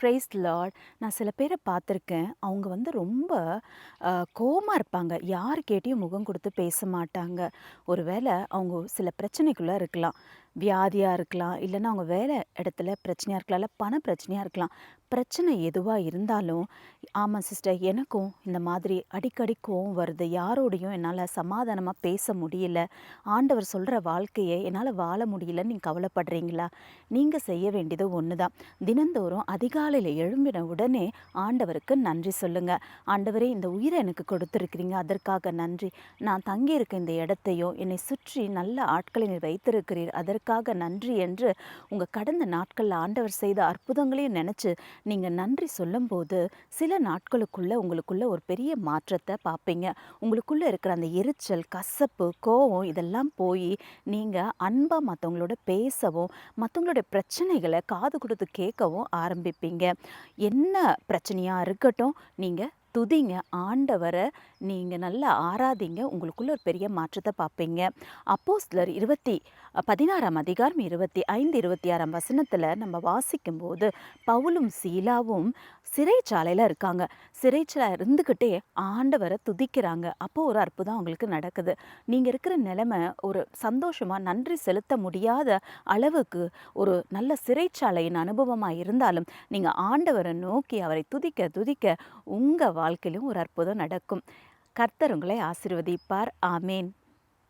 Price Lord. நான் சில பேரை பார்த்துருக்கேன். அவங்க ரொம்ப கோவமா இருப்பாங்க. யார்கிட்டயும் முகம் கொடுத்து பேச மாட்டாங்க. ஒருவேளை அவங்க சில பிரச்சனைக்குள்ள இருக்கலாம். வியாதியா இருக்கலாம், இல்லைன்னா அவங்க வேலை இடத்துல பிரச்சனையா இருக்கலாம், இல்லை பண பிரச்சனையா இருக்கலாம். பிரச்சனை எதுவா இருந்தாலும், ஆமாம் சிஸ்டர், எனக்கும் இந்த மாதிரி அடிக்கடி கோவம் வருது. யாரோடையும் என்னால் சமாதானமாக பேச முடியல. ஆண்டவர் சொல்கிற வாழ்க்கையை என்னால் வாழ முடியலன்னு நீங்கள் கவலைப்படுறீங்களா? நீங்கள் செய்ய வேண்டியது ஒன்று தான். தினந்தோறும் அதிகாலையில் எழும்பின உடனே ஆண்டவருக்கு நன்றி சொல்லுங்க. ஆண்டவரே, இந்த உயிரை எனக்கு கொடுத்துருக்கிறீங்க, அதற்காக நன்றி. நான் தங்கியிருக்க இந்த இடத்தையும் என்னை சுற்றி நல்ல ஆட்களை நீர் வைத்திருக்கிறீர், அதற்காக நன்றி என்று உங்கள் கடந்த நாட்களில் ஆண்டவர் செய்த அற்புதங்களையும் நினச்சி நீங்கள் நன்றி சொல்லும்போது சில நாட்களுக்குள்ள உங்களுக்குள்ள ஒரு பெரிய மாற்றத்தை பார்ப்பீங்க. உங்களுக்குள்ள இருக்கிற அந்த எரிச்சல், கசப்பு, கோவம் இதெல்லாம் போய் நீங்கள் அன்பாக மற்றவங்களோட பேசவும், மற்றவங்களோட பிரச்சனைகளை காது கொடுத்து கேட்கவும் ஆரம்பிப்பீங்க. என்ன பிரச்சனையாக இருக்கட்டும், நீங்கள் துதிங்க, ஆண்டவரை நீங்கள் நல்லா ஆராதிங்க. உங்களுக்குள்ள ஒரு பெரிய மாற்றத்தை பார்ப்பீங்க. அப்போஸ்தலர் 16ஆம் அதிகாரம் 25, 26ஆம் வசனத்தில் நம்ம வாசிக்கும்போது, பவுலும் சீலாவும் சிறைச்சாலையில் இருக்காங்க. சிறைச்சாலை இருந்துக்கிட்டே ஆண்டவரை துதிக்கிறாங்க. அப்போ ஒரு அற்புதம் அவங்களுக்கு நடக்குது. நீங்கள் இருக்கிற நிலைமை ஒரு சந்தோஷமாக நன்றி செலுத்த முடியாத அளவுக்கு ஒரு நல்ல சிறைச்சாலையின் அனுபவமாக இருந்தாலும், நீங்கள் ஆண்டவரை நோக்கி அவரை துதிக்க துதிக்க உங்கள் வாழ்க்கையிலும் ஒரு அற்புதம் நடக்கும். கர்த்தர் உங்களை ஆசீர்வதிப்பார். ஆமேன்.